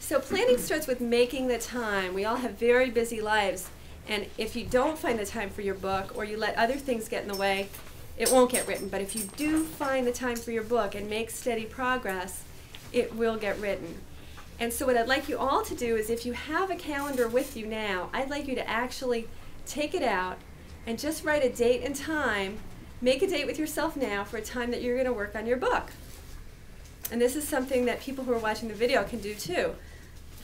So planning starts with making the time. We all have very busy lives, and if you don't find the time for your book or you let other things get in the way, it won't get written. But if you do find the time for your book and make steady progress, it will get written. And so what I'd like you all to do is, if you have a calendar with you now, I'd like you to actually take it out and just write a date and time. Make a date with yourself now for a time that you're going to work on your book. And this is something that people who are watching the video can do too.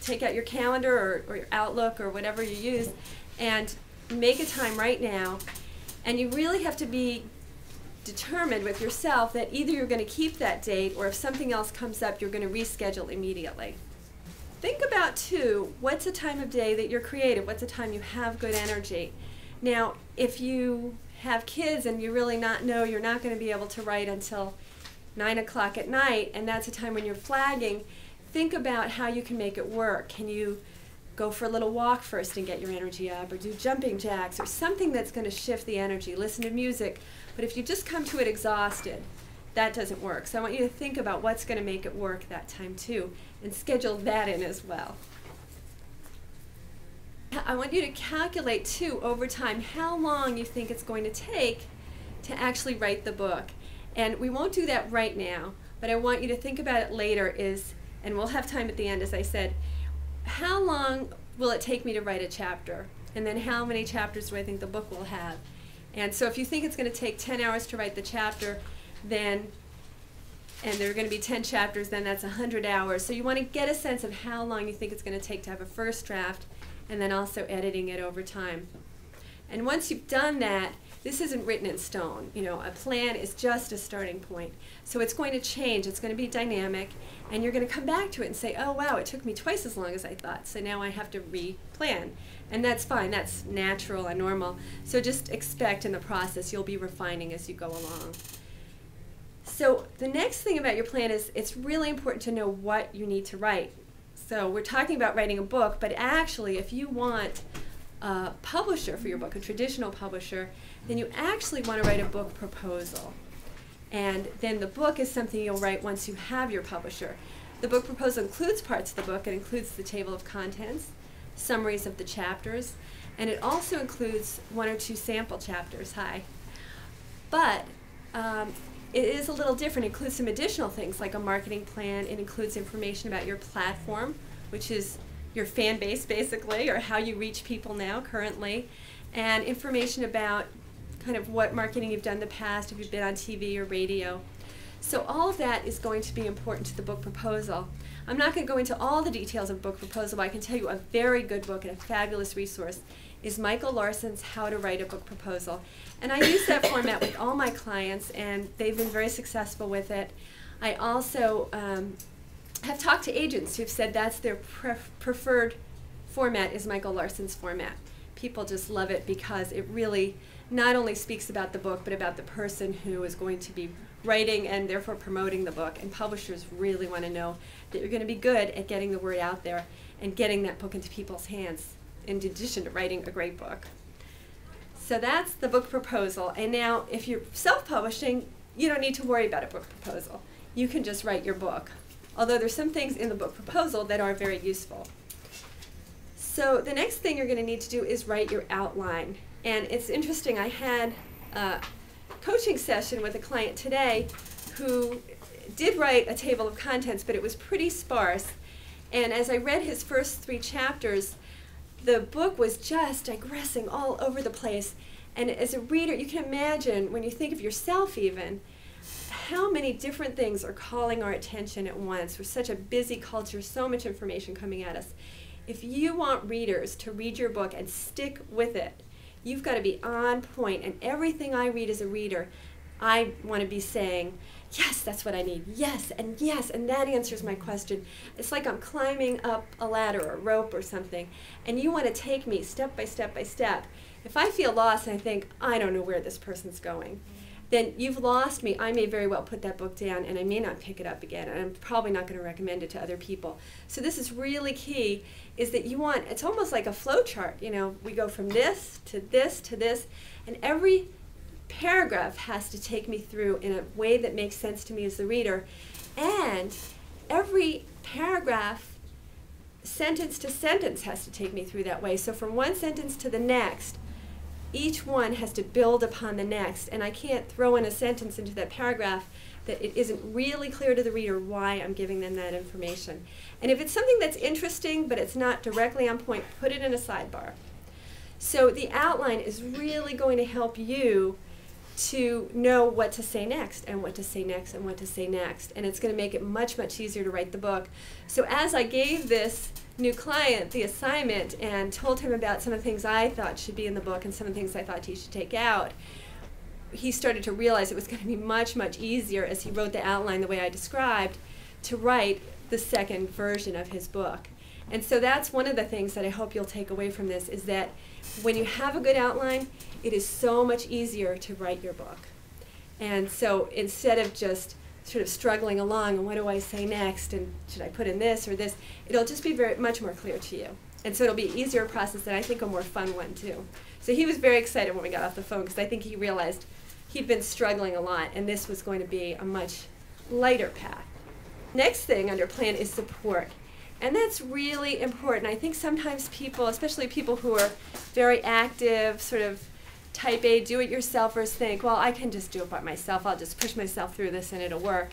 Take out your calendar or your Outlook or whatever you use and make a time right now. And you really have to be determined with yourself that either you're going to keep that date, or if something else comes up, you're going to reschedule immediately. Think about too, what's a time of day that you're creative? What's a time you have good energy? Now, if you have kids and you really know you're not going to be able to write until 9 o'clock at night, and that's a time when you're flagging, think about how you can make it work. Can you go for a little walk first and get your energy up, or do jumping jacks, or something that's going to shift the energy? Listen to music. But if you just come to it exhausted, that doesn't work. So I want you to think about what's going to make it work that time too, and schedule that in as well. I want you to calculate too over time how long you think it's going to take to actually write the book. And we won't do that right now, but I want you to think about it later, and we'll have time at the end, as I said, how long will it take me to write a chapter? And then how many chapters do I think the book will have? And so if you think it's going to take 10 hours to write the chapter, and there are going to be 10 chapters, then that's 100 hours. So you want to get a sense of how long you think it's going to take to have a first draft, and then also editing it over time. And once you've done that, this isn't written in stone. You know, a plan is just a starting point. So it's going to change, it's going to be dynamic, and you're going to come back to it and say, oh wow, it took me twice as long as I thought, so now I have to re-plan. And that's fine, that's natural and normal. So just expect in the process you'll be refining as you go along. So the next thing about your plan is it's really important to know what you need to write. So we're talking about writing a book, but actually if you want a publisher for your book, a traditional publisher, then you actually want to write a book proposal. And then the book is something you'll write once you have your publisher. The book proposal includes parts of the book. It includes the table of contents, summaries of the chapters, and it also includes 1 or 2 sample chapters. But it is a little different. It includes some additional things like a marketing plan. It includes information about your platform, which is your fan base basically, or how you reach people now currently, and information about kind of what marketing you've done in the past, if you've been on TV or radio. So all of that is going to be important to the book proposal. I'm not going to go into all the details of book proposal, but I can tell you a very good book and a fabulous resource is Michael Larson's How to Write a Book Proposal. And I use that format with all my clients, and they've been very successful with it. I also have talked to agents who've said that's their preferred format is Michael Larson's format. People just love it because it really not only speaks about the book, but about the person who is going to be writing and therefore promoting the book. And publishers really want to know that you're going to be good at getting the word out there and getting that book into people's hands, in addition to writing a great book. So that's the book proposal. And now, if you're self-publishing, you don't need to worry about a book proposal. You can just write your book. Although there's some things in the book proposal that are very useful. So the next thing you're going to need to do is write your outline. And it's interesting, I had a coaching session with a client today who did write a table of contents, but it was pretty sparse. And as I read his first 3 chapters, the book was just digressing all over the place. And as a reader, you can imagine, when you think of yourself even, how many different things are calling our attention at once. We're such a busy culture, so much information coming at us. If you want readers to read your book and stick with it, you've got to be on point. And everything I read as a reader, I want to be saying, yes, that's what I need. Yes, and that answers my question. It's like I'm climbing up a ladder or a rope or something, and you want to take me step by step by step. If I feel lost and I think, I don't know where this person's going, then you've lost me. I may very well put that book down, and I may not pick it up again, and I'm probably not going to recommend it to other people. So this is really key, is that you want, it's almost like a flow chart. You know, we go from this to this to this, and every paragraph has to take me through in a way that makes sense to me as the reader, and every paragraph sentence to sentence has to take me through that way. So from one sentence to the next, each one has to build upon the next, and I can't throw in a sentence into that paragraph that it isn't really clear to the reader why I'm giving them that information. And if it's something that's interesting but it's not directly on point, put it in a sidebar. So the outline is really going to help you to know what to say next and what to say next and what to say next. And it's going to make it much, much easier to write the book. So as I gave this new client the assignment and told him about some of the things I thought should be in the book and some of the things I thought he should take out, he started to realize it was going to be much, much easier as he wrote the outline the way I described to write the second version of his book. And so that's one of the things that I hope you'll take away from this, is that when you have a good outline, it is so much easier to write your book. And so instead of just sort of struggling along, and what do I say next, and should I put in this or this, it'll just be very much more clear to you. And so it'll be an easier process, and I think a more fun one too. So he was very excited when we got off the phone, because I think he realized he'd been struggling a lot, and this was going to be a much lighter path. Next thing under plan is support. And that's really important. I think sometimes people, especially people who are very active, sort of type A do-it-yourselfers, think, well, I can just do it by myself. I'll just push myself through this and it'll work.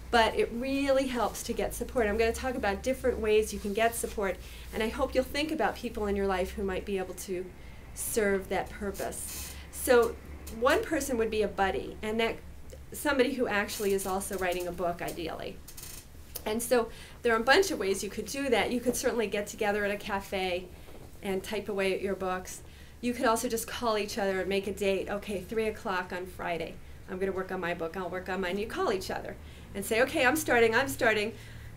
But it really helps to get support. I'm going to talk about different ways you can get support, and I hope you'll think about people in your life who might be able to serve that purpose. So one person would be a buddy, and that somebody who actually is also writing a book, ideally. And so there are a bunch of ways you could do that. You could certainly get together at a cafe and type away at your books. You could also just call each other and make a date. Okay, 3 o'clock on Friday. I'm going to work on my book. I'll work on mine. You call each other and say, okay, I'm starting.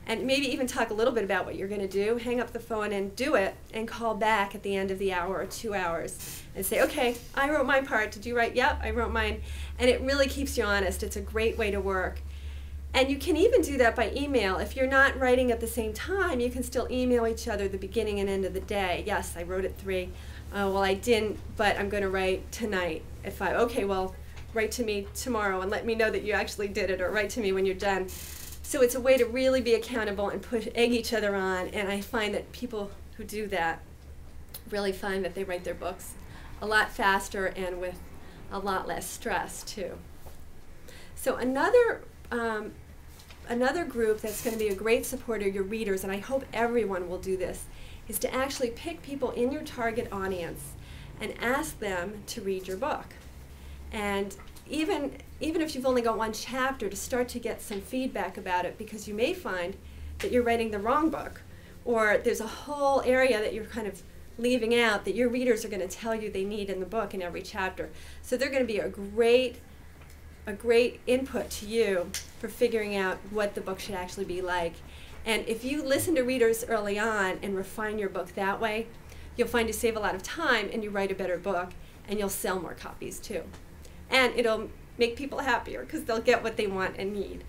And maybe even talk a little bit about what you're going to do. Hang up the phone and do it, and call back at the end of the hour or 2 hours and say, okay, I wrote my part. Did you write? Yep, I wrote mine. And it really keeps you honest. It's a great way to work. And you can even do that by email. If you're not writing at the same time, you can still email each other the beginning and end of the day. Yes, I wrote at 3. Well, I didn't, but I'm going to write tonight at 5. Okay, well, write to me tomorrow and let me know that you actually did it, or write to me when you're done. So it's a way to really be accountable and egg each other on. And I find that people who do that really find that they write their books a lot faster and with a lot less stress, too. So another group that's going to be a great supporter, your readers, and I hope everyone will do this, is to actually pick people in your target audience and ask them to read your book. And even if you've only got one chapter, to start to get some feedback about it, because you may find that you're writing the wrong book, or there's a whole area that you're kind of leaving out that your readers are going to tell you they need in the book in every chapter. So they're going to be a great input to you for figuring out what the book should actually be like. And if you listen to readers early on and refine your book that way, you'll find you save a lot of time and you write a better book, and you'll sell more copies too. And it'll make people happier because they'll get what they want and need.